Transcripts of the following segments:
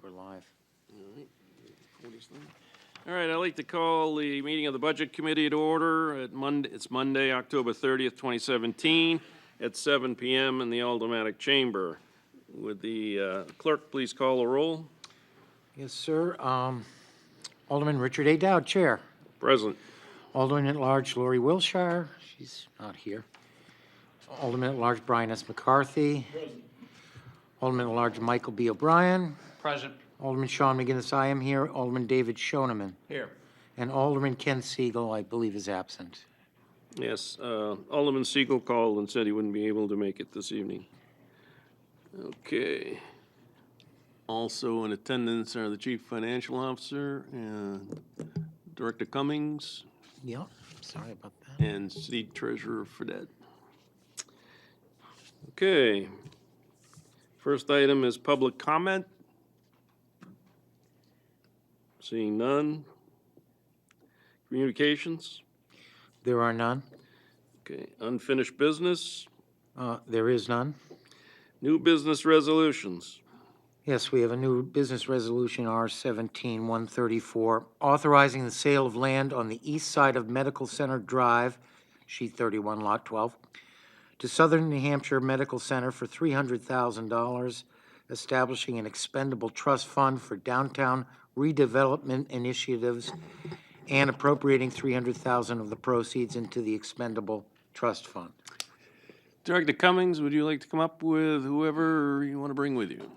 We're live. All right, I'd like to call the meeting of the Budget Committee to order at Monday. It's Monday, October 30th, 2017, at 7 p.m. in the Aldermanic Chamber. Would the clerk please call the roll? Yes, sir. Alderman Richard A. Dowd, Chair. Present. Alderman at Large Lori Wilshire. She's not here. Alderman at Large Brian S. McCarthy. Alderman at Large Michael B. O'Brien. Present. Alderman Sean McGinnis, I am here. Alderman David Shoneman. Here. And Alderman Ken Siegel, I believe, is absent. Yes, Alderman Siegel called and said he wouldn't be able to make it this evening. Okay. Also in attendance are the Chief Financial Officer, Director Cummings, Yep, sorry about that. and City Treasurer Fredette. Okay. First item is public comment. Seeing none. Communications. There are none. Okay. Unfinished business. There is none. New business resolutions. Yes, we have a new business resolution, R-17-134, authorizing the sale of land on the east side of Medical Center Drive, sheet 31, lot 12, to Southern New Hampshire Medical Center for $300,000, establishing an expendable trust fund for downtown redevelopment initiatives, and appropriating $300,000 of the proceeds into the expendable trust fund. Director Cummings, would you like to come up with whoever you want to bring with you?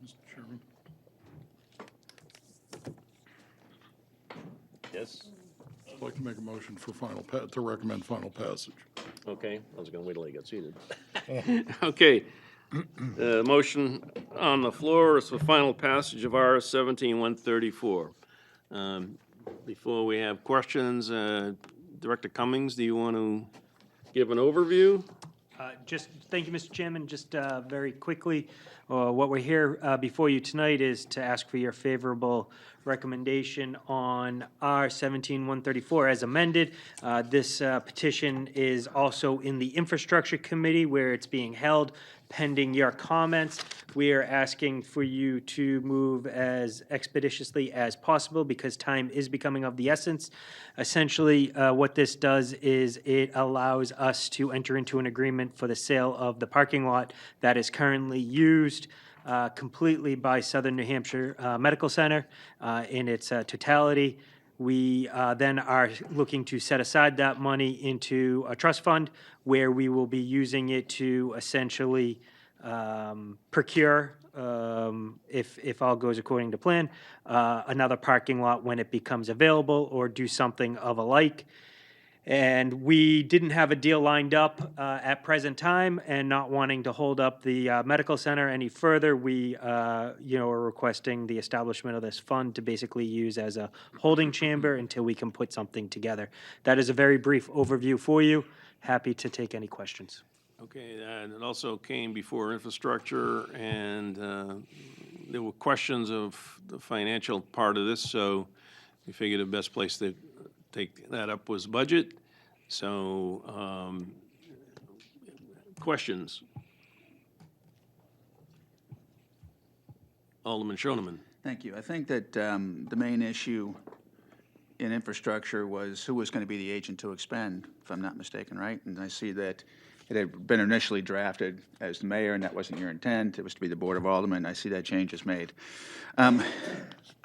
Mr. Chairman, Yes. I'd like to make a motion for to recommend final passage. Okay, I was going to wait till he got seated. Okay. The motion on the floor is for final passage of R-17-134. Before we have questions, Director Cummings, do you want to give an overview? Thank you, Mr. Chairman. Just very quickly, what we're here before you tonight is to ask for your favorable recommendation on R-17-134 as amended. This petition is also in the Infrastructure Committee where it's being held pending your comments. We are asking for you to move as expeditiously as possible because time is becoming of the essence. Essentially, what this does is it allows us to enter into an agreement for the sale of the parking lot that is currently used completely by Southern New Hampshire Medical Center in its totality. We then are looking to set aside that money into a trust fund where we will be using it to essentially procure, if all goes according to plan, another parking lot when it becomes available or do something of a like. And we didn't have a deal lined up at present time, and not wanting to hold up the medical center any further, we are requesting the establishment of this fund to basically use as a holding chamber until we can put something together. That is a very brief overview for you. Happy to take any questions. Okay, and it also came before infrastructure, and there were questions of the financial part of this, so we figured the best place to take that up was budget. So, questions? Alderman Shoneman. Thank you. I think that the main issue in infrastructure was who was going to be the agent to expend, if I'm not mistaken, right? And I see that it had been initially drafted as the mayor, and that wasn't your intent. It was to be the Board of Aldermen. I see that change is made. I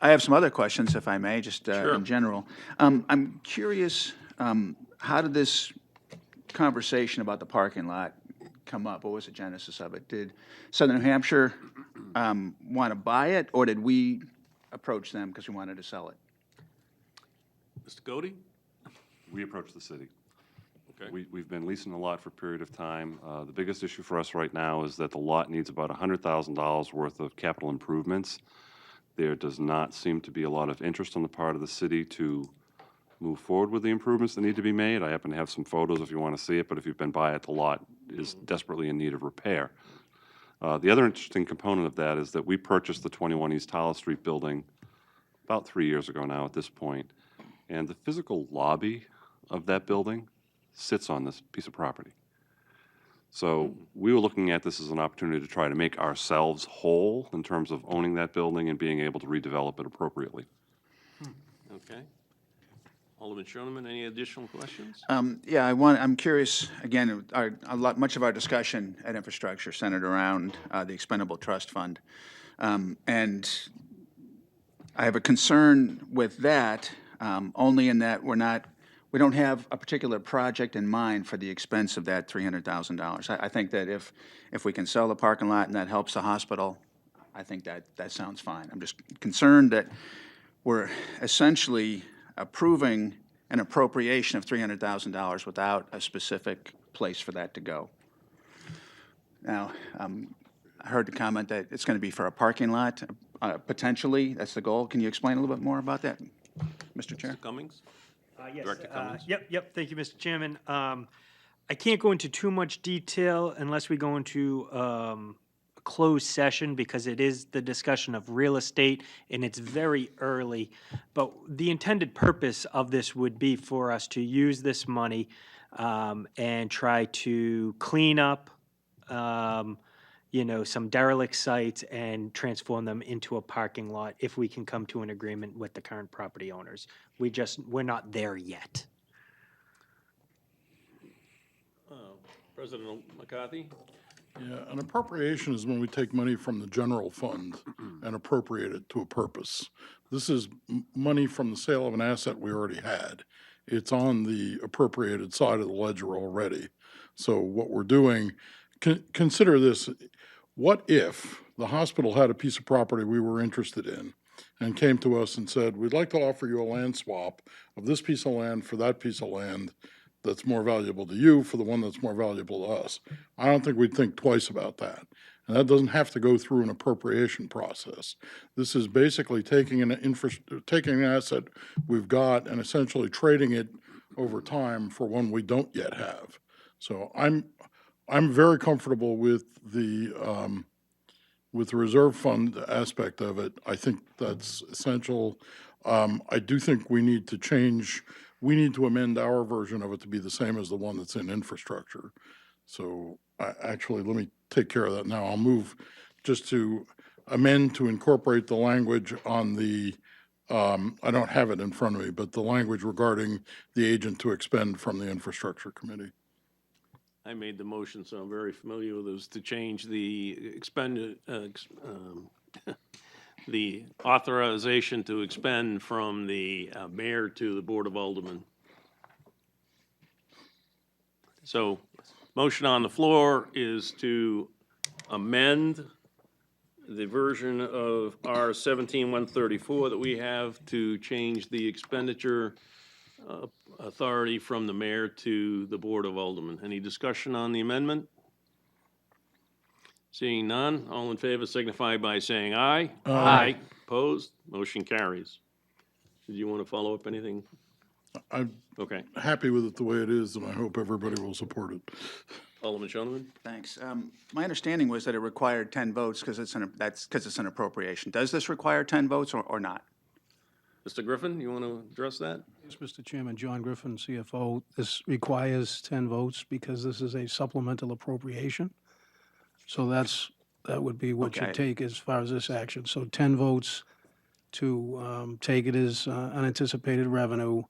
have some other questions, if I may, just Sure. in general. I'm curious, how did this conversation about the parking lot come up? What was the genesis of it? Did Southern New Hampshire want to buy it, or did we approach them because we wanted to sell it? Mr. Godey? We approached the city. Okay. We've been leasing the lot for a period of time. The biggest issue for us right now is that the lot needs about $100,000 worth of capital improvements. There does not seem to be a lot of interest on the part of the city to move forward with the improvements that need to be made. I happen to have some photos if you want to see it, but if you've been by it, the lot is desperately in need of repair. The other interesting component of that is that we purchased the 21 East Hollis Street building about 3 years ago now at this point, And the physical lobby of that building sits on this piece of property. So we were looking at this as an opportunity to try to make ourselves whole in terms of owning that building and being able to redevelop it appropriately. Okay. Alderman Schoneman, any additional questions? Yeah, I'm curious, again, much of our discussion at infrastructure centered around the expendable trust fund. And I have a concern with that, only in that we don't have a particular project in mind for the expense of that $300,000. I think that if we can sell the parking lot and that helps the hospital, I think that sounds fine. I'm just concerned that we're essentially approving an appropriation of $300,000 without a specific place for that to go. Now, I heard the comment that it's going to be for a parking lot, potentially, that's the goal. Can you explain a little bit more about that, Mr. Chair? Mr. Cummings? Yes, Director Cummings? Yep, thank you, Mr. Chairman. I can't go into too much detail unless we go into a closed session because it is the discussion of real estate and it's very early. But the intended purpose of this would be for us to use this money and try to clean up some derelict sites and transform them into a parking lot if we can come to an agreement with the current property owners. We're not there yet. President McCarthy? Yeah, an appropriation is when we take money from the general fund and appropriate it to a purpose. This is money from the sale of an asset we already had. It's on the appropriated side of the ledger already. So what we're doing, consider this, what if the hospital had a piece of property we were interested in and came to us and said, we'd like to offer you a land swap of this piece of land for that piece of land that's more valuable to you for the one that's more valuable to us. I don't think we'd think twice about that. And that doesn't have to go through an appropriation process. This is basically taking an asset we've got and essentially trading it over time for one we don't yet have. So I'm very comfortable with the reserve fund aspect of it. I think that's essential. I do think we need to amend our version of it to be the same as the one that's in infrastructure. So actually, let me take care of that now. I'll move just to amend to incorporate the language on the, I don't have it in front of me, but the language regarding the agent to expend from the infrastructure committee. I made the motion, so I'm very familiar with this, to change the the authorization to expend from the mayor to the Board of Aldermen. So, motion on the floor is to amend the version of R 17-134 that we have to change the expenditure authority from the mayor to the Board of Aldermen. Any discussion on the amendment? Seeing none, all in favor signify by saying aye. Aye. Opposed? Motion carries. Did you want to follow up anything? I'm Okay. happy with it the way it is, and I hope everybody will support it. Alderman Schoneman? Thanks. My understanding was that it required 10 votes because it's an appropriation. Does this require 10 votes or not? Mr. Griffin, you want to address that? Yes, Mr. Chairman, John Griffin, CFO. This requires 10 votes because this is a supplemental appropriation. So that would be what you Okay. take as far as this action. So 10 votes to take it as unanticipated revenue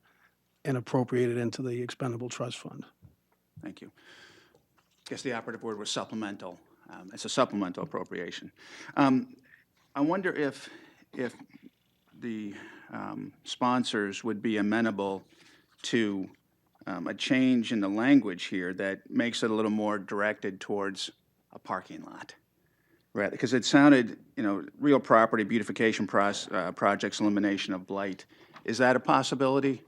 and appropriate it into the expendable trust fund. Thank you. I guess the operative word was supplemental. It's a supplemental appropriation. I wonder if the sponsors would be amenable to a change in the language here that makes it a little more directed towards a parking lot. Right, because it sounded, real property beautification projects, elimination of blight. Is that a possibility?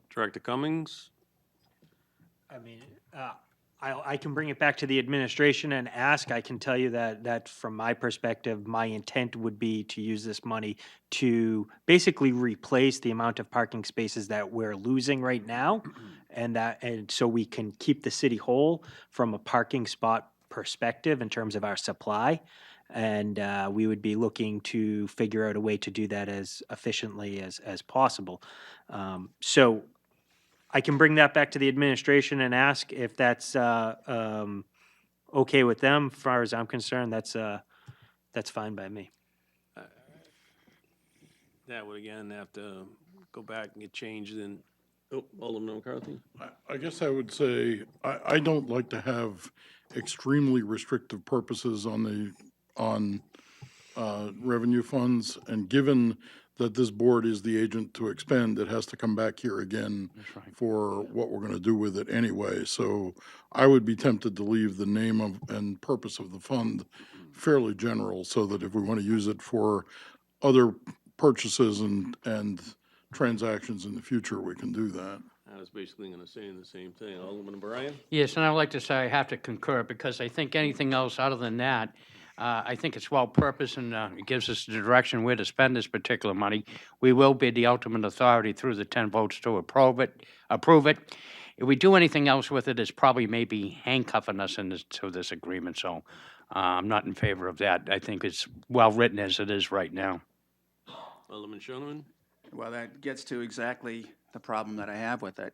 Director Cummings? I mean, I can bring it back to the administration and ask. I can tell you that from my perspective, my intent would be to use this money to basically replace the amount of parking spaces that we're losing right now, and so we can keep the city whole from a parking spot perspective in terms of our supply. And we would be looking to figure out a way to do that as efficiently as possible. So I can bring that back to the administration and ask if that's okay with them. As far as I'm concerned, that's fine by me. That would again have to go back and get changed in, Alderman McCarthy? I guess I would say, I don't like to have extremely restrictive purposes on revenue funds, and given that this board is the agent to expend, it has to come back here again for what we're gonna do with it anyway. So I would be tempted to leave the name of, and purpose of the fund fairly general, so that if we wanna use it for other purchases and transactions in the future, we can do that. I was basically gonna say the same thing. Alderman O'Brien? Yes, and I'd like to say I have to concur, because I think anything else other than that, I think it's well-purposed, and it gives us the direction where to spend this particular money. We will be the ultimate authority through the 10 votes to approve it. If we do anything else with it, it's probably maybe handcuffing us into this agreement, so I'm not in favor of that. I think it's well-written as it is right now. Alderman Shoneman? Well, that gets to exactly the problem that I have with it,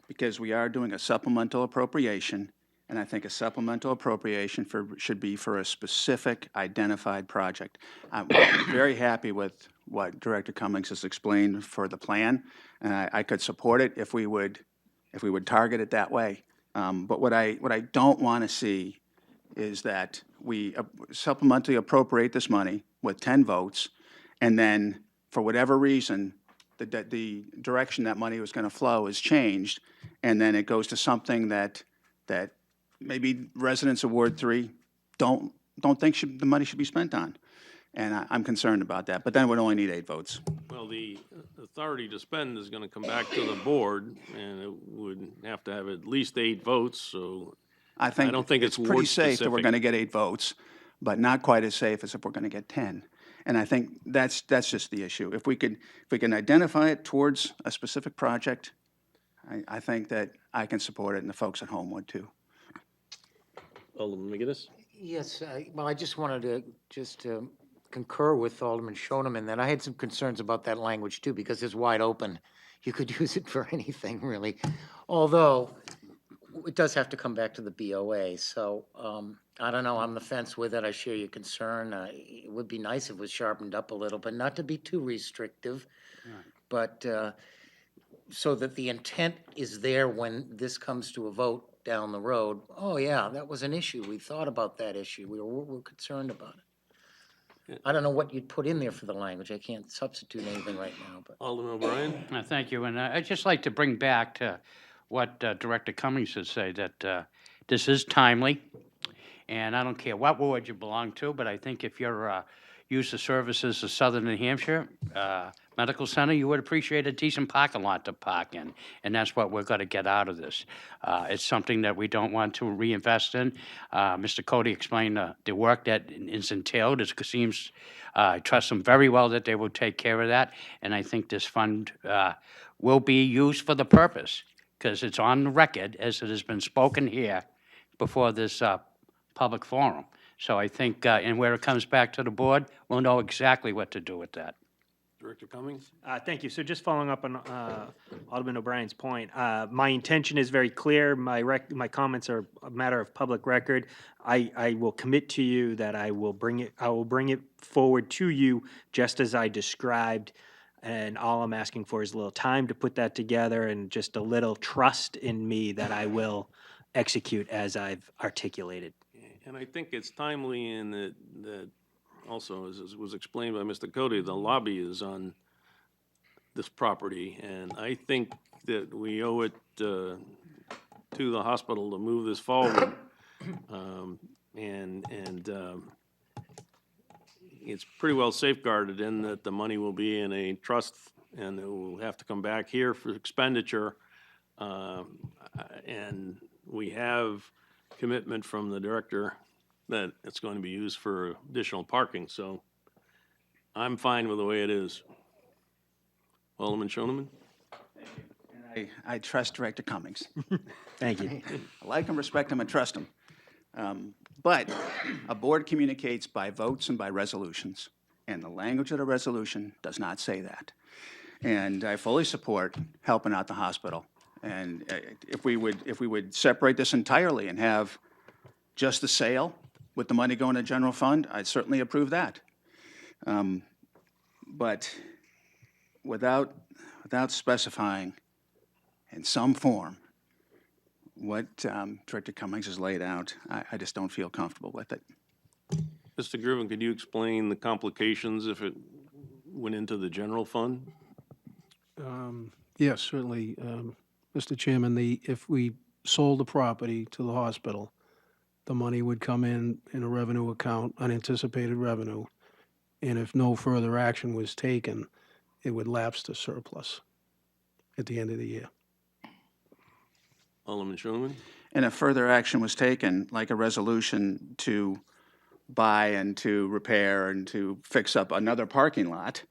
because we are doing a supplemental appropriation, and I think a supplemental appropriation should be for a specific identified project. I'm very happy with what Director Cummings has explained for the plan, and I could support it if we would target it that way. But what I don't want to see is that we supplementally appropriate this money with 10 votes, and then, for whatever reason, the direction that money was going to flow is changed, and then it goes to something that maybe residents of Ward 3 don't think the money should be spent on. And I'm concerned about that. But then we'd only need 8 votes. Well, the authority to spend is gonna come back to the board, and it would have to have at least 8 votes, so I don't think it's pretty ward safe that we're specific. going to get 8 votes, but not quite as safe as if we're going to get 10. And I think that's just the issue. If we can identify it towards a specific project, I think that I can support it, and the folks at home would too. Alderman McGinnis? Yes, well, I just wanted to concur with Alderman Shoneman that I had some concerns about that language too, because it's wide open. You could use it for anything, really. Although, it does have to come back to the BOA, so, I don't know, I'm on the fence with it. I share your concern. It would be nice if it was sharpened up a little, but not to be too restrictive. But, so that the intent is there when this comes to a vote down the road. Oh, yeah, that was an issue. We thought about that issue. We're concerned about it. I don't know what you'd put in there for the language. I can't substitute anything right now, but. Alderman O'Brien? Thank you, and I'd just like to bring back to what Director Cummings has said, that this is timely, and I don't care what ward you belong to, but I think if you're used to services of Southern New Hampshire Medical Center, you would appreciate a decent parking lot to park in, and that's what we're going to get out of this. It's something that we don't want to reinvest in. Mr. Cody explained the work that is entailed. It seems, I trust them very well that they will take care of that, and I think this fund will be used for the purpose, because it's on the record, as it has been spoken here before this public forum. So I think, and where it comes back to the board, we'll know exactly what to do with that. Director Cummings? Thank you. So just following up on Alderman O'Brien's point, my intention is very clear. My comments are a matter of public record. I will commit to you that I will bring it forward to you just as I described. And all I'm asking for is a little time to put that together, and just a little trust in me that I will execute as I've articulated. And I think it's timely in that also, as was explained by Mr. Cody, the lobby is on this property, and I think that we owe it to the hospital to move this forward. It's pretty well safeguarded in that the money will be in a trust, and it will have to come back here for expenditure. And we have commitment from the director that it's going to be used for additional parking, so I'm fine with the way it is. Alderman Shoneman? I trust Director Cummings. Thank you. I like him, respect him, and trust him. But a board communicates by votes and by resolutions, and the language of the resolution does not say that. And I fully support helping out the hospital. And if we would separate this entirely and have just the sale with the money going to general fund, I'd certainly approve that. But without specifying in some form what Director Cummings has laid out, I just don't feel comfortable with it. Mr. Griffin, could you explain the complications if it went into the general fund? Yes, certainly, Mr. Chairman, if we sold the property to the hospital, the money would come in a revenue account, unanticipated revenue, and if no further action was taken, it would lapse to surplus at the end of the year. Alderman Schoenman? And if further action was taken, like a resolution to buy and to repair and to fix up another parking lot,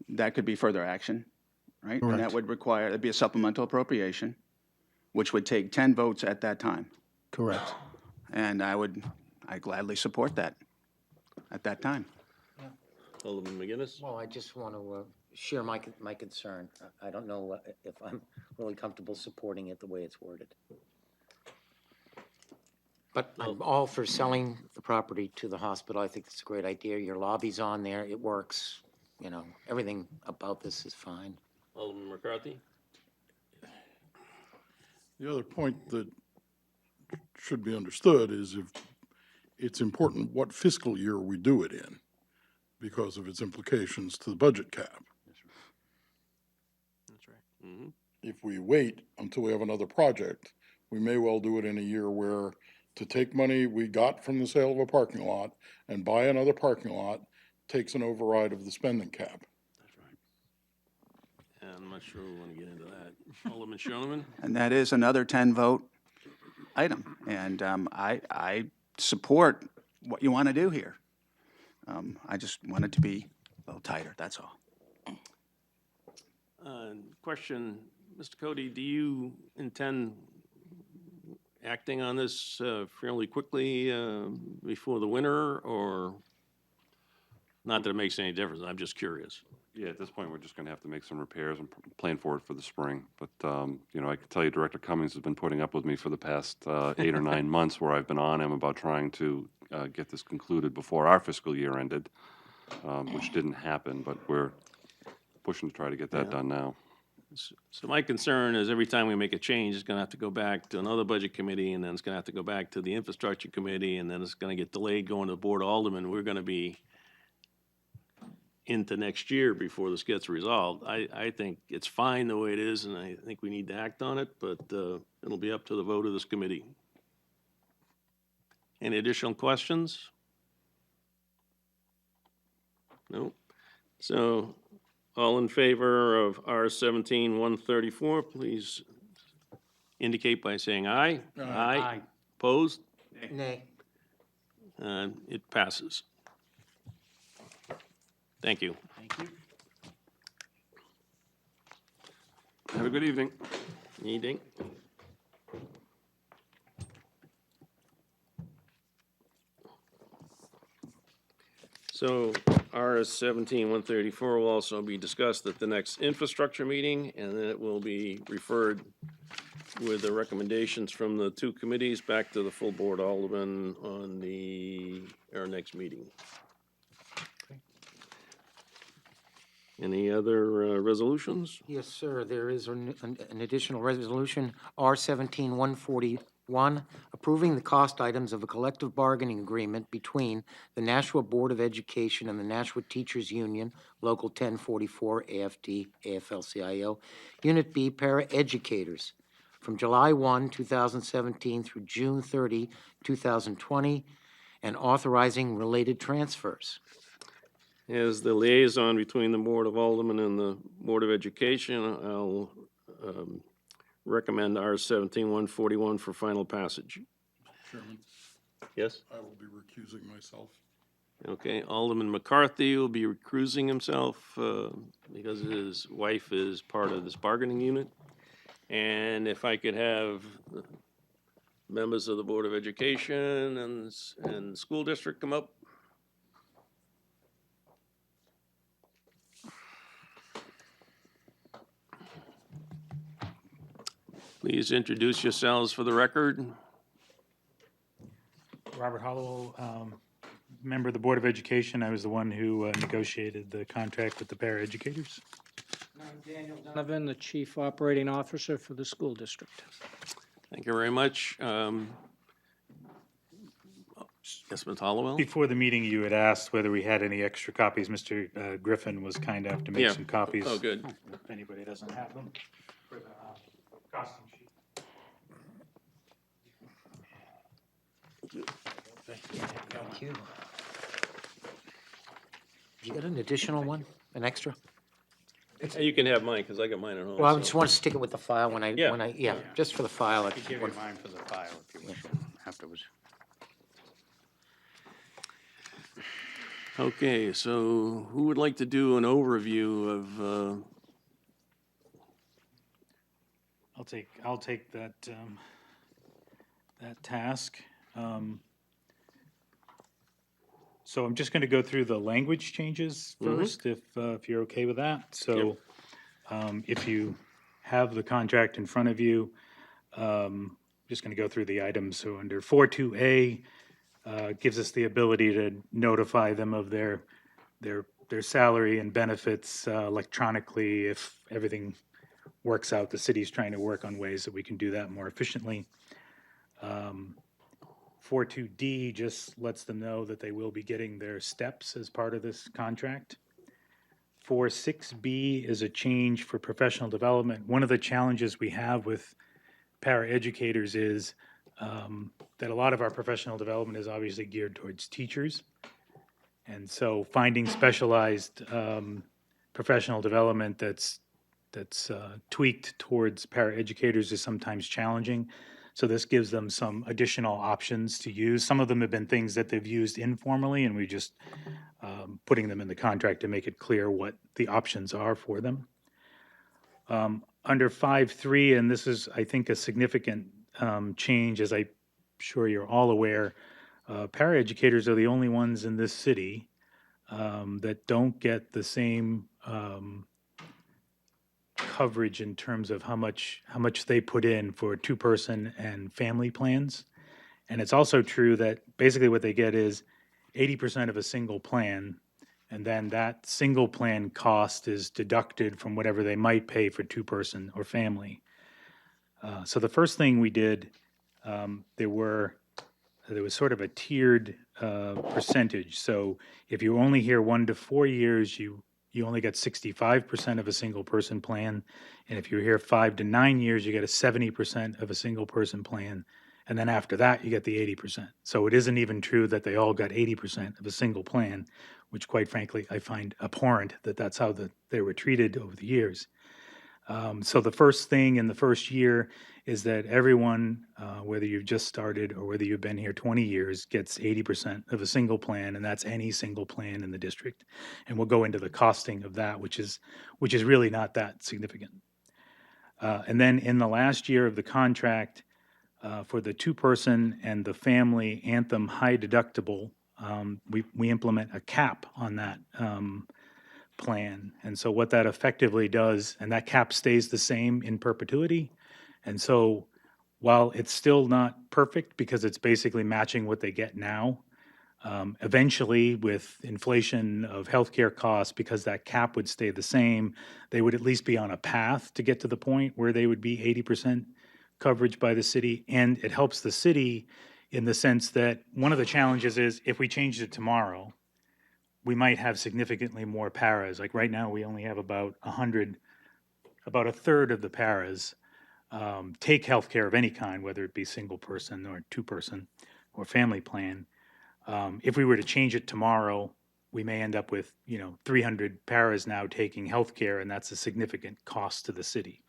that could be further action, right? And that Correct. would require, it'd be a supplemental appropriation, which would take 10 votes at that time. Correct. And I gladly support that at that time. Alderman McGinnis? Well, I just want to share my concern. I don't know if I'm really comfortable supporting it the way it's worded. But I'm all for selling the property to the hospital. I think it's a great idea. Your lobby's on there. It works. You know, everything about this is fine. Alderman McCarthy? The other point that should be understood is if it's important what fiscal year we do it in because of its implications to the budget cap. That's right. If we wait until we have another project, we may well do it in a year where to take money we got from the sale of a parking lot and buy another parking lot takes an override of the spending cap. That's right. And I'm not sure we want to get into that. Alderman Schoenman? And that is another 10-vote item. And I support what you want to do here. I just want it to be a little tighter, that's all. Question, Mr. Cody, do you intend acting on this fairly quickly before the winter, or not that it makes any difference? I'm just curious. Yeah, at this point, we're just going to have to make some repairs and plan for it for the spring. But, you know, I can tell you Director Cummings has been putting up with me for the past 8 or 9 months where I've been on him about trying to get this concluded before our fiscal year ended, which didn't happen, but we're pushing to try to get that done now. So my concern is every time we make a change, it's gonna have to go back to another budget committee, and then it's gonna have to go back to the infrastructure committee, and then it's gonna get delayed going to the board of aldermen. We're gonna be into next year before this gets resolved. I think it's fine the way it is, and I think we need to act on it, but it'll be up to the vote of this committee. Any additional questions? No? So, all in favor of R 17-134, please indicate by saying aye. Aye. Opposed? Nay. It passes. Thank you. Thank you. Have a good evening. Anything? So R 17-134 will also be discussed at the next infrastructure meeting, and then it will be referred with the recommendations from the two committees back to the full board alderman on our next meeting. Any other resolutions? Yes, sir. There is an additional resolution, R 17-141, approving the cost items of a collective bargaining agreement between the Nashua Board of Education and the Nashua Teachers Union, Local 1044, AFD, AFL-CIO, Unit B, Para-Educators, from July 1, 2017 through June 30, 2020, and authorizing related transfers. As the liaison between the Board of Aldermen and the Board of Education, I'll recommend R 17-141 for final passage. Chairman, Yes? I will be recusing myself. Okay, Alderman McCarthy will be recusing himself because his wife is part of this bargaining unit. And if I could have Members of the Board of Education and School District come up. Please introduce yourselves for the record. Robert Hollowell, member of the Board of Education. I was the one who negotiated the contract with the paraeducators. I'm Daniel Donovan, the Chief Operating Officer for the school district. Thank you very much. Yes, Ms. Hollowell? Before the meeting, you had asked whether we had any extra copies. Mr. Griffin was kind enough to make Yeah. some copies. Oh, good. If anybody doesn't have them. For the costing sheet. Thank you. You got an additional one, an extra? You can have mine, because I got mine at home. Well, I so- just want to stick it with the file when Yeah. yeah, just for the file. I could give you mine for the file if you wish afterwards. Okay, so who would like to do an overview of, I'll take that, that task. So I'm just going to go through the language changes first, if you're okay with that. So if you have the contract in front of you, just going to go through the items. So under 4.2A, gives us the ability to notify them of their salary and benefits electronically if everything works out. The city's trying to work on ways that we can do that more efficiently. 4.2D just lets them know that they will be getting their steps as part of this contract. 4.6B is a change for professional development. One of the challenges we have with paraeducators is that a lot of our professional development is obviously geared towards teachers. And so finding specialized professional development that's tweaked towards paraeducators is sometimes challenging. So this gives them some additional options to use. Some of them have been things that they've used informally, and we just putting them in the contract to make it clear what the options are for them. Under 5.3, and this is, I think, a significant change, as I'm sure you're all aware, paraeducators are the only ones in this city that don't get the same coverage in terms of how much they put in for two-person and family plans. And it's also true that basically what they get is 80% of a single plan, and then that single plan cost is deducted from whatever they might pay for two-person or family. So the first thing we did, there was sort of a tiered percentage. So if you only here 1 to 4 years, you only get 65% of a single person plan. And if you're here 5 to 9 years, you get a 70% of a single person plan. And then after that, you get the 80%. So it isn't even true that they all got 80% of a single plan, which quite frankly, I find abhorrent that that's how they were treated over the years. So the first thing in the first year is that everyone, whether you've just started or whether you've been here 20 years, gets 80% of a single plan, and that's any single plan in the district. And we'll go into the costing of that, which is really not that significant. And then in the last year of the contract, for the two-person and the family Anthem high deductible, we implement a cap on that plan. And so what that effectively does, and that cap stays the same in perpetuity. And so while it's still not perfect because it's basically matching what they get now, eventually with inflation of healthcare costs, because that cap would stay the same, they would at least be on a path to get to the point where they would be 80% coverage by the city. And it helps the city in the sense that one of the challenges is if we changed it tomorrow, we might have significantly more paras. Like right now, we only have about 100, about a third of the paras take healthcare of any kind, whether it be single person or two-person or family plan. If we were to change it tomorrow, we may end up with 300 paras now taking healthcare, and that's a significant cost to the city.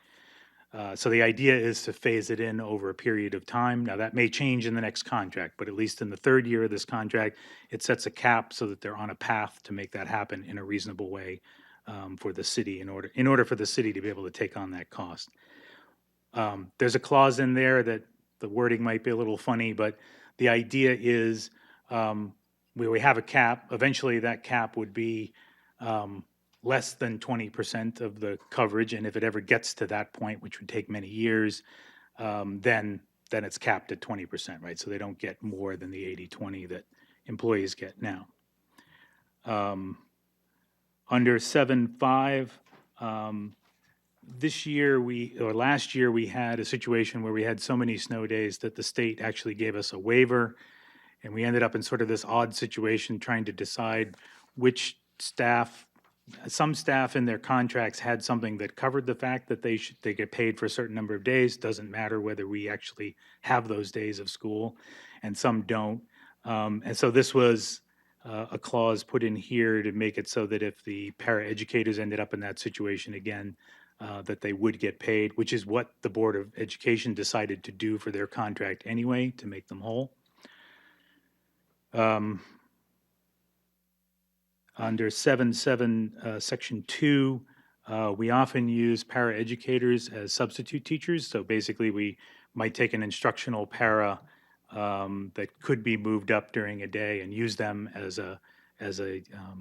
So the idea is to phase it in over a period of time. Now that may change in the next contract, but at least in the third year of this contract, it sets a cap so that they're on a path to make that happen in a reasonable way for the city in order for the city to be able to take on that cost. There's a clause in there that the wording might be a little funny, but the idea is where we have a cap, eventually that cap would be less than 20% of the coverage, and if it ever gets to that point, which would take many years, then it's capped at 20%, right? So they don't get more than the 80/20 that employees get now. Under 7.5, last year, we had a situation where we had so many snow days that the state actually gave us a waiver, and we ended up in sort of this odd situation trying to decide which staff, some staff in their contracts had something that covered the fact that they get paid for a certain number of days, doesn't matter whether we actually have those days of school, and some don't. And so this was a clause put in here to make it so that if the paraeducators ended up in that situation again, that they would get paid, which is what the Board of Education decided to do for their contract anyway, to make them whole. Under 7.7, Section 2, we often use paraeducators as substitute teachers. So basically, we might take an instructional para that could be moved up during a day and use them as a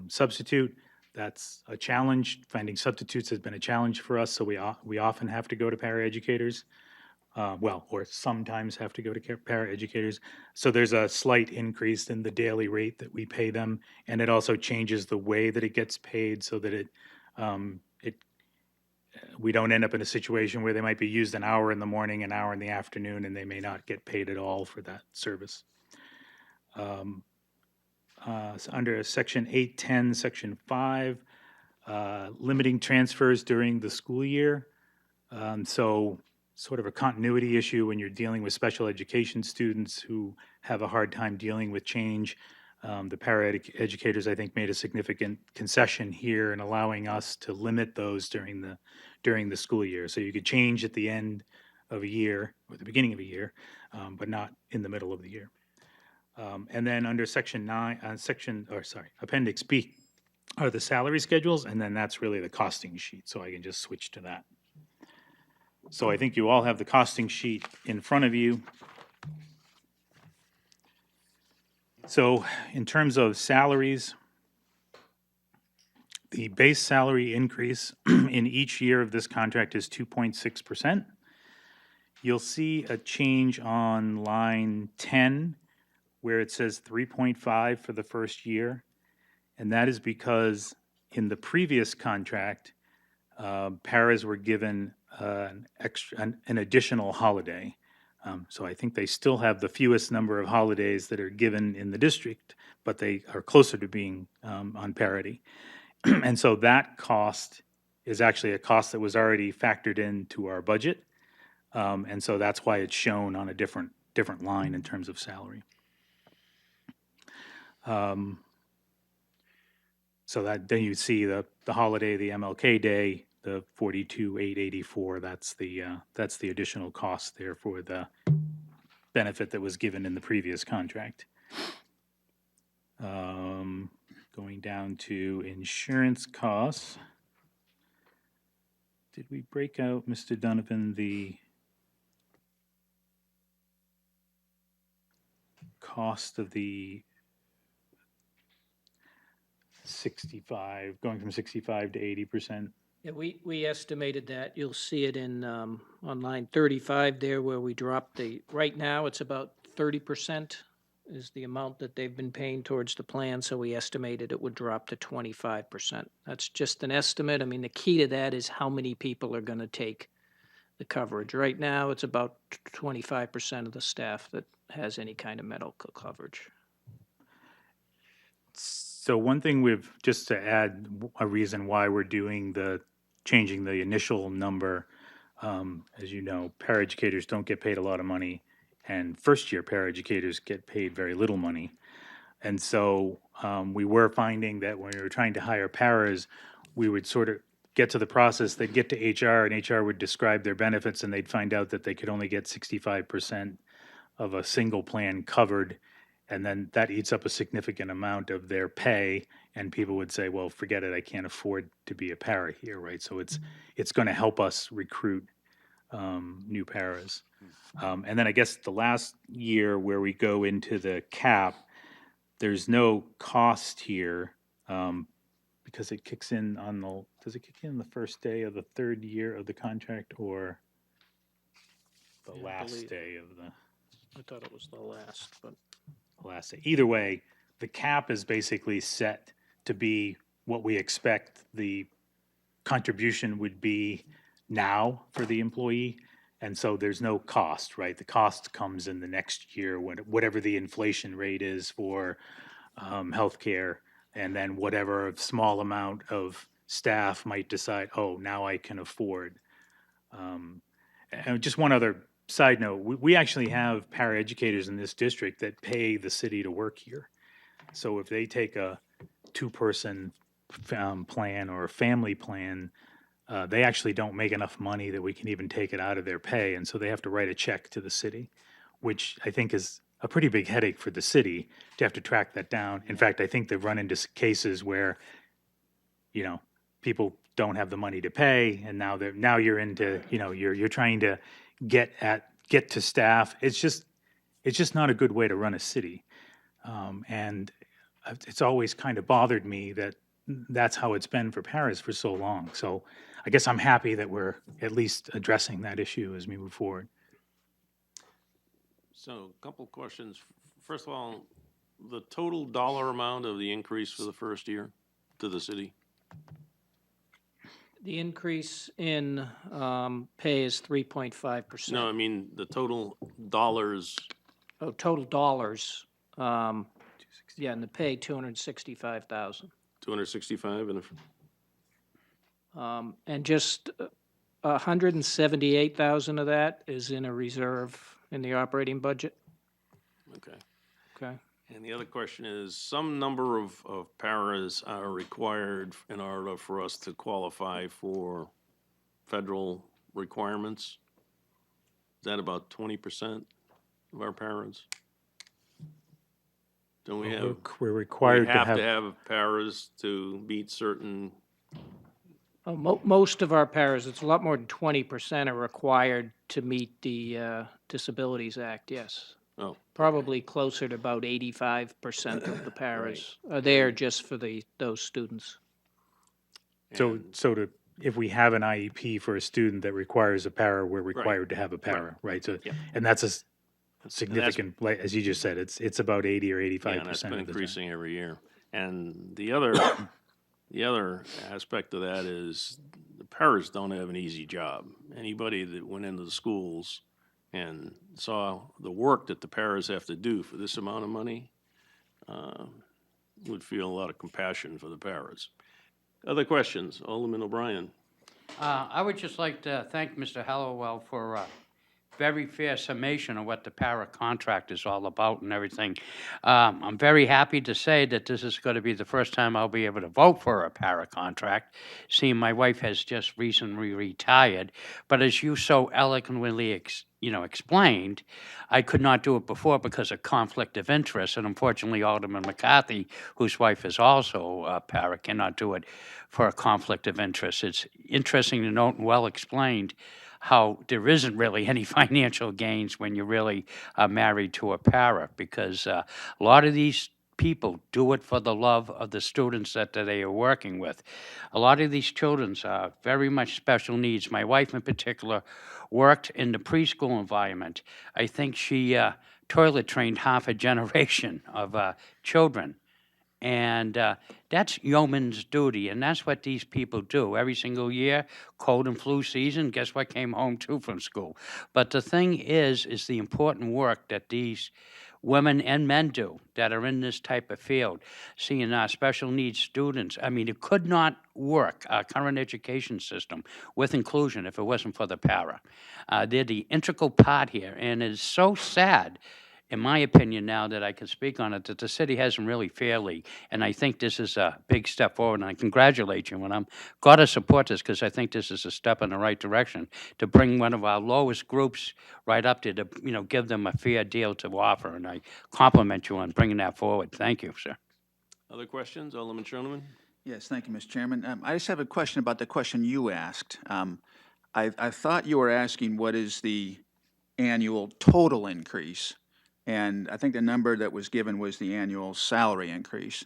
substitute. That's a challenge. Finding substitutes has been a challenge for us, so we often have to go to paraeducators. Or sometimes have to go to paraeducators. So there's a slight increase in the daily rate that we pay them, and it also changes the way that it gets paid so that we don't end up in a situation where they might be used an hour in the morning, an hour in the afternoon, and they may not get paid at all for that service. So under Section 8.10, Section 5, limiting transfers during the school year. So sort of a continuity issue when you're dealing with special education students who have a hard time dealing with change. The paraeducators, I think, made a significant concession here in allowing us to limit those during the school year. So you could change at the end of a year or the beginning of a year, but not in the middle of the year. And then under Appendix B are the salary schedules, and then that's really the costing sheet. So I can just switch to that. So I think you all have the costing sheet in front of you. So in terms of salaries, the base salary increase in each year of this contract is 2.6%. You'll see a change on line 10 where it says 3.5 for the first year. And that is because in the previous contract, paras were given an additional holiday. So I think they still have the fewest number of holidays that are given in the district, but they are closer to being on parity. And so that cost is actually a cost that was already factored into our budget. And so that's why it's shown on a different line in terms of salary. So that then you see the holiday, the MLK Day, the 42,884. That's the additional cost there for the benefit that was given in the previous contract. Going down to insurance costs. Did we break out, Mr. Donovan, the cost of the 65, going from 65 to 80%? Yeah, we estimated that. You'll see it in, on line 35 there where we dropped right now it's about 30% is the amount that they've been paying towards the plan, so we estimated it would drop to 25%. That's just an estimate. I mean, the key to that is how many people are going to take the coverage. Right now, it's about 25% of the staff that has any kind of medical coverage. So one thing just to add a reason why we're changing the initial number, as you know, paraeducators don't get paid a lot of money, and first-year paraeducators get paid very little money. And so we were finding that when we were trying to hire paras, we would sort of get to the process, they'd get to HR, and HR would describe their benefits, and they'd find out that they could only get 65% of a single plan covered, and then that eats up a significant amount of their pay, and people would say, well, forget it, I can't afford to be a para here, right? So it's going to help us recruit new paras. And then I guess the last year where we go into the cap, there's no cost here because it kicks in on the, does it kick in the first day of the third year of the contract or the Yeah, I last believe- day of the I thought it was the last, but last day? Either way, the cap is basically set to be what we expect the contribution would be now for the employee. And so there's no cost, right? The cost comes in the next year, whatever the inflation rate is for healthcare, and then whatever small amount of staff might decide, oh, now I can afford. And just one other side note, we actually have paraeducators in this district that pay the city to work here. So if they take a two-person plan or a family plan, they actually don't make enough money that we can even take it out of their pay, and so they have to write a check to the city, which I think is a pretty big headache for the city to have to track that down. In fact, I think they've run into cases where, you know, people don't have the money to pay, and now you're into, you know, you're trying to get to staff. It's just not a good way to run a city, and it's always kind of bothered me that that's how it's been for Paris for so long. So I guess I'm happy that we're at least addressing that issue as we move forward. So, a couple questions. First of all, the total dollar amount of the increase for the first year to the city? the increase in pay is 3.5%. No, I mean, the total dollars, Oh, total dollars, yeah, and the pay, 265,000. 265, and And just 178,000 of that is in a reserve in the operating budget. okay. Okay. And the other question is, some number of paras are required in order for us to qualify for federal requirements. Is that about 20% of our paras? Don't we have, We're we required to have have. to have paras to meet certain, Oh, most of our paras, it's a lot more than 20% are required to meet the Disabilities Act, yes. oh, Probably closer to about 85% of the paras are there just for those students. and- If we have an IEP for a student that requires a para, we're required to have a para, right? So, Yep. and that's a significant, like, as you just said, it's about 80 or Yeah, and that's 85% been of the time. increasing every year. And the other aspect of that is the paras don't have an easy job. Anybody that went into the schools and saw the work that the paras have to do for this amount of money would feel a lot of compassion for the paras. Other questions? Alderman O'Brien. I would just like to thank Mr. Hallowell for a very fair summation of what the para contract is all about and everything. I'm very happy to say that this is going to be the first time I'll be able to vote for a para contract, seeing my wife has just recently retired. But as you so eloquently explained, I could not do it before because of conflict of interest, and unfortunately Alderman McCarthy, whose wife is also a para, cannot do it for a conflict of interest. It's interesting to note and well explained how there isn't really any financial gains when you really are married to a para, because a lot of these people do it for the love of the students that they are working with. A lot of these children are very much special needs. My wife in particular worked in the preschool environment. I think she toilet trained half a generation of children. And that's yeoman's duty, and that's what these people do every single year. Cold and flu season, guess what came home too from school? But the thing is the important work that these women and men do that are in this type of field, seeing special needs students. I mean, it could not work, our current education system, with inclusion if it wasn't for the para. They're the integral part here, and it's so sad, in my opinion now that I can speak on it, that the city hasn't really fairly, and I think this is a big step forward, and I congratulate you, and I'm got to support this because I think this is a step in the right direction to bring one of our lowest groups right up to give them a fair deal to offer, and I compliment you on bringing that forward. Thank you, sir. Other questions? Alderman Schoneman? Yes, thank you, Mr. Chairman. I just have a question about the question you asked. I thought you were asking what is the annual total increase, and I think the number that was given was the annual salary increase.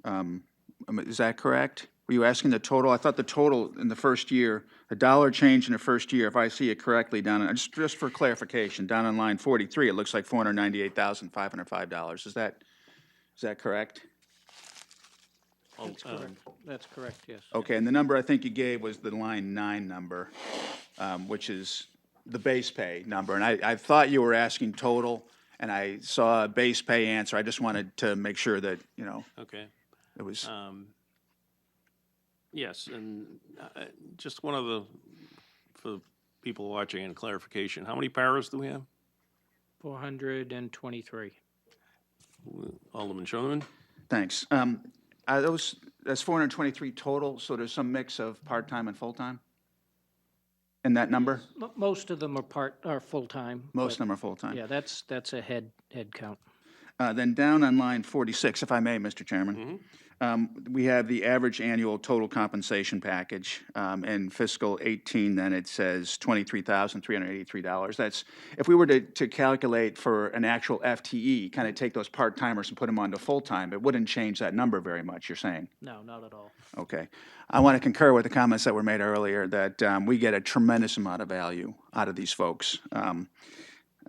Is that correct? Were you asking the total? I thought the total in the first year, a dollar change in the first year, if I see it correctly down, just for clarification, down on line 43, it looks like $498,505. Is that correct? That's correct. That's correct, yes. Okay, and the number I think you gave was the line 9 number, which is the base pay number. And I thought you were asking total, and I saw a base pay answer. I just wanted to make sure that, Okay. it was, Yes, and just one of the, for people watching and clarification, how many paras do we have? 423. Alderman Shoneman? thanks. That's 423 total, so there's some mix of part-time and full-time in that number? Most of them are full-time. Most of but, them are full-time. Yeah, that's a head count. Then down on line 46, if I may, Mr. Chairman, we have the average annual total compensation package. In fiscal 18, then it says $23,383. That's, if we were to calculate for an actual FTE, kind of take those part-timers and put them onto full-time, it wouldn't change that number very much, you're saying? No, not at all. Okay. I want to concur with the comments that were made earlier that we get a tremendous amount of value out of these folks.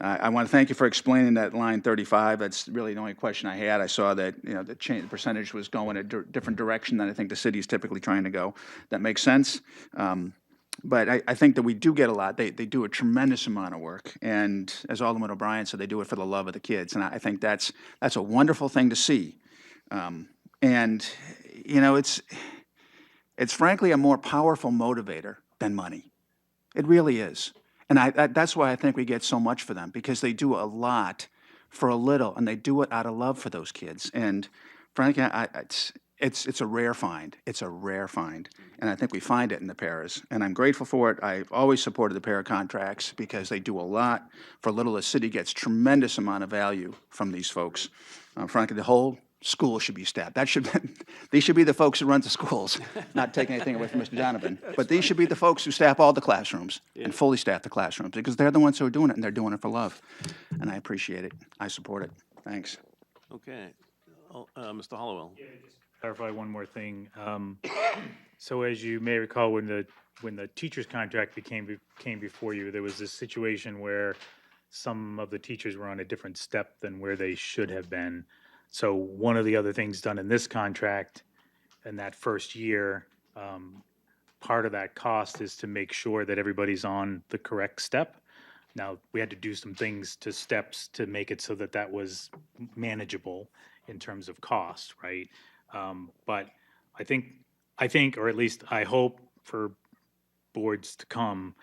I want to thank you for explaining that line 35. That's really the only question I had. I saw that, the percentage was going a different direction than I think the city is typically trying to go. That makes sense. But I think that we do get a lot. They do a tremendous amount of work. And as Alderman O'Brien said, they do it for the love of the kids. And I think that's a wonderful thing to see. And, it's frankly a more powerful motivator than money. It really is. And that's why I think we get so much for them, because they do a lot for a little, and they do it out of love for those kids. And frankly, it's a rare find. It's a rare find. And I think we find it in the paras. And I'm grateful for it. I've always supported the para contracts because they do a lot for little. The city gets tremendous amount of value from these folks. Frankly, the whole school should be staffed. These should be the folks who run the schools, not taking anything away from Mr. Donovan. But these should be the folks who staff all the classrooms and fully staff the classrooms, because they're the ones who are doing it, and they're doing it for love. And I appreciate it. I support it. Thanks. Okay. Mr. Hollowell? Clarify one more thing. So as you may recall, when the teacher's contract came before you, there was this situation where some of the teachers were on a different step than where they should have been. So one of the other things done in this contract in that first year, part of that cost is to make sure that everybody's on the correct step. Now, we had to do some things to steps to make it so that was manageable in terms of cost, right? But I think, or at least I hope for boards to come,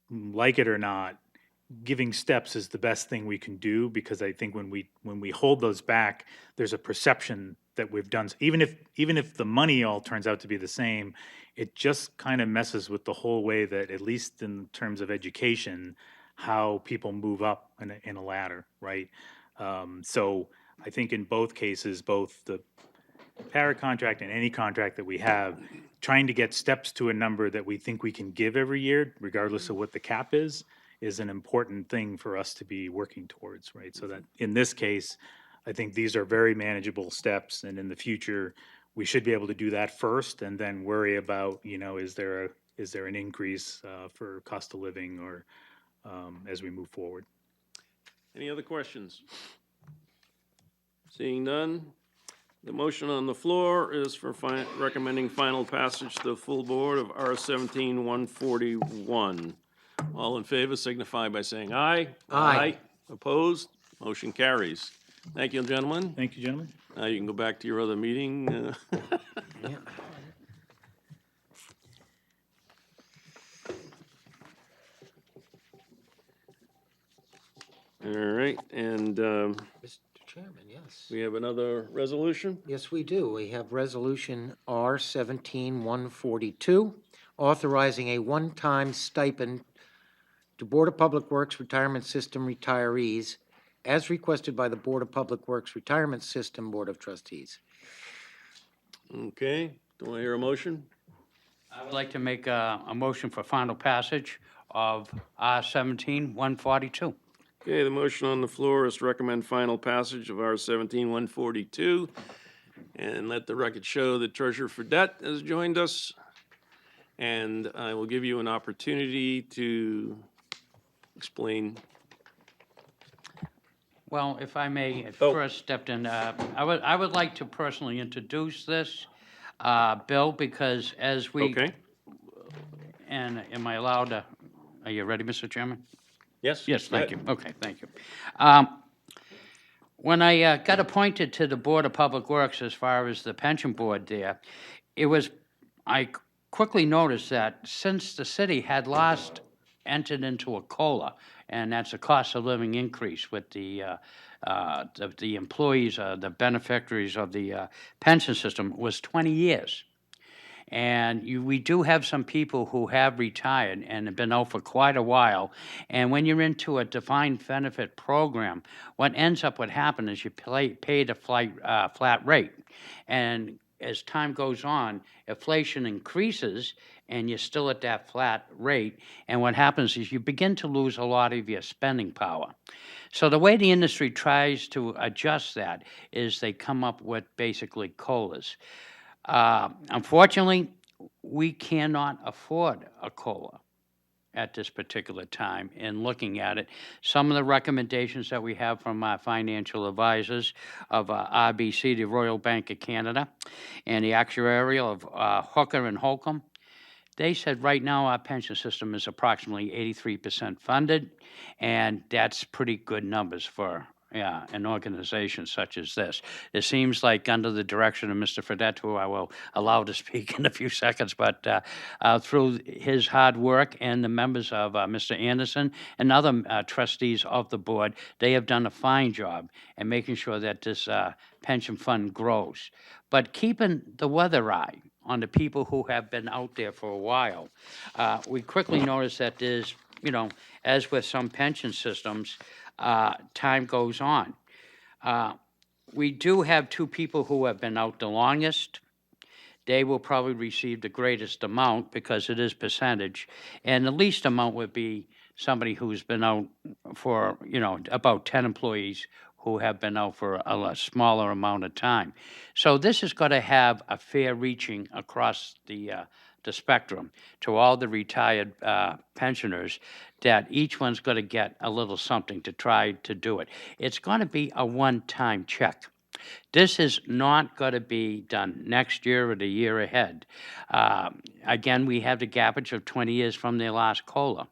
like it or not, giving steps is the best thing we can do, because I think when we hold those back, there's a perception that we've done. Even if the money all turns out to be the same, it just kind of messes with the whole way that, at least in terms of education, how people move up in a ladder, right? So I think in both cases, both the para contract and any contract that we have, trying to get steps to a number that we think we can give every year, regardless of what the cap is an important thing for us to be working towards, right? So that in this case, I think these are very manageable steps, and in the future, we should be able to do that first and then worry about, is there an increase for cost of living or as we move forward. Any other questions? Seeing none, the motion on the floor is for recommending final passage to the full board of R-17-141. All in favor signify by saying aye. Aye. Opposed? Motion carries. Thank you, gentlemen. Thank you, gentlemen. Now you can go back to your other meeting. Yeah. All right, and Mr. Chairman, yes. we have another resolution. Yes, we do. We have Resolution R-17-142, authorizing a one-time stipend to Board of Public Works Retirement System retirees, as requested by the Board of Public Works Retirement System Board of Trustees. Okay, do I hear a motion? I would like to make a motion for final passage of R 17-142. Okay, the motion on the floor is to recommend final passage of R 17-142. And let the record show that Treasurer Fredette has joined us. And I will give you an opportunity to explain. Well, if I may, Oh. first stepped in, I would like to personally introduce this bill because as we. Okay? And am I allowed to, are you ready, Mr. Chairman? Yes? Yes, Go thank ahead. you. Okay, thank you. When I got appointed to the Board of Public Works as far as the pension board there, I quickly noticed that since the city had last entered into a COLA, and that's a cost of living increase with the employees, the beneficiaries of the pension system, was 20 years. And we do have some people who have retired and have been out for quite a while. And when you're into a defined benefit program, what happen is you pay the flat rate. And as time goes on, inflation increases and you're still at that flat rate. And what happens is you begin to lose a lot of your spending power. So the way the industry tries to adjust that is they come up with basically COLAs. Unfortunately, we cannot afford a COLA at this particular time in looking at it. Some of the recommendations that we have from our financial advisors of RBC, the Royal Bank of Canada, and the actuarial of Hooker and Holcomb, they said right now our pension system is approximately 83% funded, and that's pretty good numbers for an organization such as this. It seems like under the direction of Mr. Fredette, who I will allow to speak in a few seconds, but through his hard work and the members of Mr. Anderson and other trustees of the board, they have done a fine job in making sure that this pension fund grows. But keeping the weather eye on the people who have been out there for a while, we quickly notice that there's, as with some pension systems, time goes on. We do have two people who have been out the longest. They will probably receive the greatest amount because it is percentage, and the least amount would be somebody who's been out for, about 10 employees who have been out for a smaller amount of time. So this is going to have a fair reaching across the spectrum to all the retired pensioners, that each one's going to get a little something to try to do it. It's going to be a one-time check. This is not going to be done next year or the year ahead. Again, we have the gappage of 20 years from their last COLA.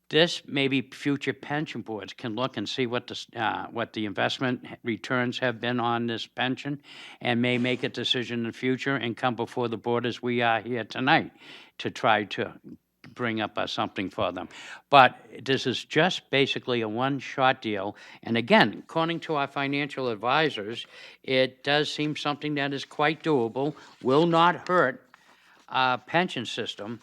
This, maybe future pension boards can look and see what the investment returns have been on this pension, and may make a decision in the future and come before the board as we are here tonight to try to bring up something for them. But this is just basically a one-shot deal. And again, according to our financial advisors, it does seem something that is quite doable, will not hurt our pension system.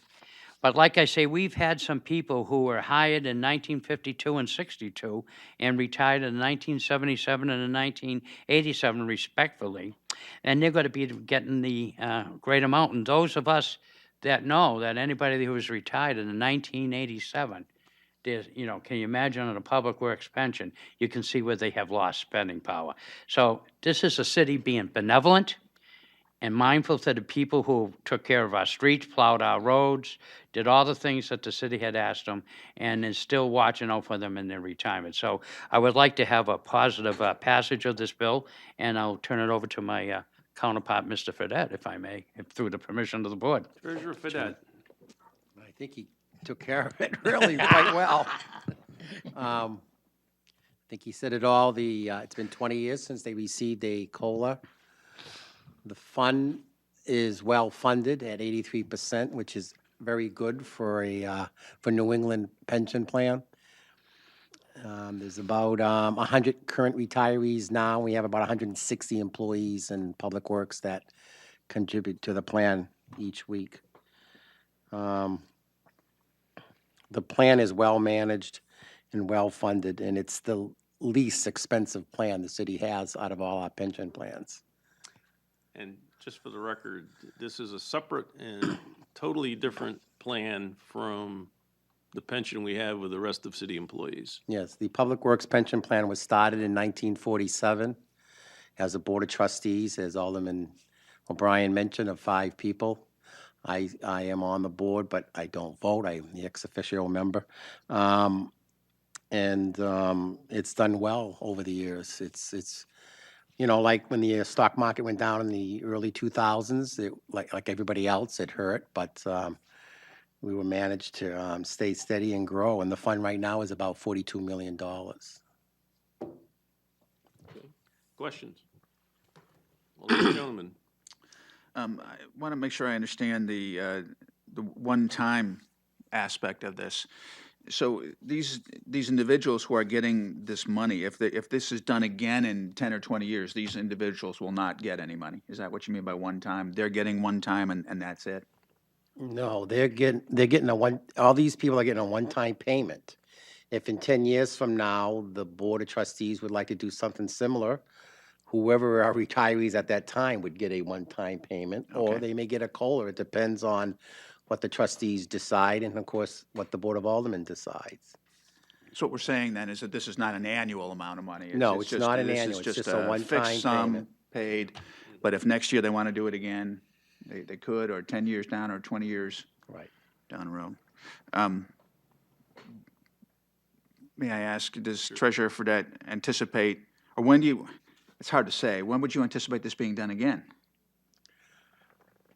But like I say, we've had some people who were hired in 1952 and 62 and retired in 1977 and in 1987 respectively, and they're going to be getting the great amount. And those of us that know that anybody who was retired in 1987, there's, can you imagine on a public works pension, you can see where they have lost spending power. So this is a city being benevolent and mindful to the people who took care of our streets, plowed our roads, did all the things that the city had asked them, and is still watching out for them in their retirement. So I would like to have a positive passage of this bill, and I'll turn it over to my counterpart, Mr. Fredette, if I may, through the permission of the board. Treasurer Fredette. I think he took care of it really quite well. I think he said it all. It's been 20 years since they received a COLA. The fund is well-funded at 83%, which is very good for New England pension plan. There's about 100 current retirees now. We have about 160 employees in Public Works that contribute to the plan each week. The plan is well-managed and well-funded, and it's the least expensive plan the city has out of all our pension plans. And just for the record, this is a separate and totally different plan from the pension we have with the rest of city employees. Yes, the Public Works Pension Plan was started in 1947 as a Board of Trustees, as Alderman O'Brien mentioned, of 5 people. I am on the board, but I don't vote. I am the ex officio member. It's done well over the years. It's like when the stock market went down in the early 2000s, like everybody else, it hurt, but we were managed to stay steady and grow, and the fund right now is about $42 million. Questions? Alderman Gentleman. I want to make sure I understand the one-time aspect of this. So these individuals who are getting this money, if this is done again in 10 or 20 years, these individuals will not get any money. Is that what you mean by one time? They're getting one time and that's it? No, they're getting all these people are getting a one-time payment. If in 10 years from now, the Board of Trustees would like to do something similar, whoever are retirees at that time would get a one-time payment, or Okay. they may get a COLA. It depends on what the trustees decide, and of course, what the Board of Aldermen decides. So what we're saying then is that this is not an annual amount of money. No, it's just- not an this is annual. It's just a fixed one-time sum payment. paid, but if next year they want to do it again, they could, or 10 years down, or 20 years Right. down the road. May I ask, does Treasurer Fredette anticipate, or when do you, it's hard to say, when would you anticipate this being done again?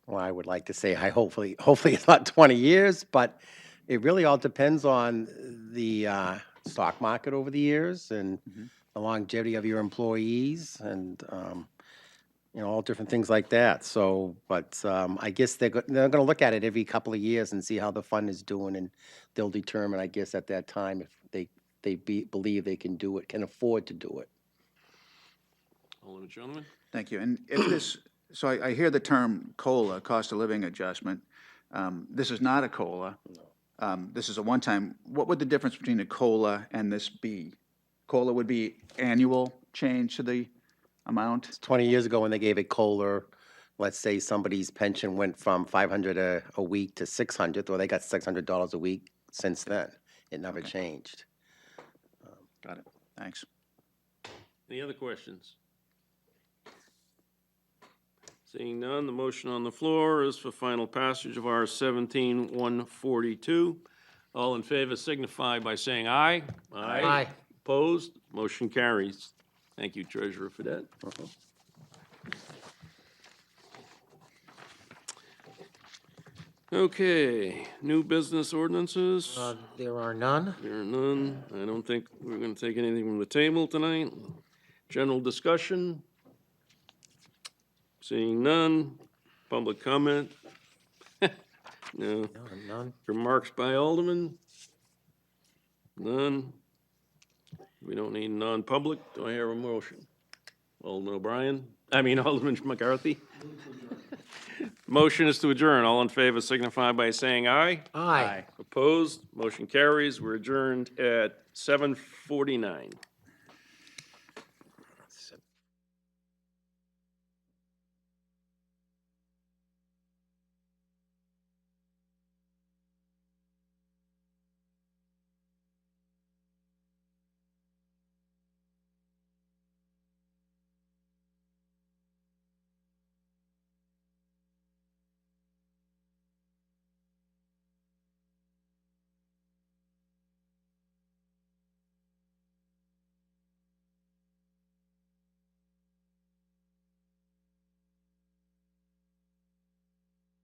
Well, I would like to say, hopefully it's not 20 years, but it really all depends on the stock market over the years and the longevity of your employees and, all different things like that. So, but I guess they're going to look at it every couple of years and see how the fund is doing, and they'll determine, I guess, at that time if they believe they can do it, can afford to do it. Alderman Gentleman. Thank you. And if this, so I hear the term COLA, cost of living adjustment. This is not a COLA. This is a one-time. What would the difference between a COLA and this be? COLA would be annual change to the amount? 20 years ago when they gave a COLA, let's say somebody's pension went from $500 a week to $600, or they got $600 a week since then. It never changed. Got it. Thanks. Any other questions? Seeing none, the motion on the floor is for final passage of R 17-142. All in favor signify by saying aye. Aye. Opposed? Motion carries. Thank you, Treasurer Fredette. Okay, new business ordinances. There are none. There are none. I don't think we're going to take anything from the table tonight. General discussion. Seeing none. Public comment. No. None. Remarks by Alderman. None. We don't need non-public. Do I hear a motion? Alderman O'Brien? Alderman McCarthy? Motion is to adjourn. All in favor signify by saying aye. Aye. Opposed? Motion carries. We're adjourned at 7:49.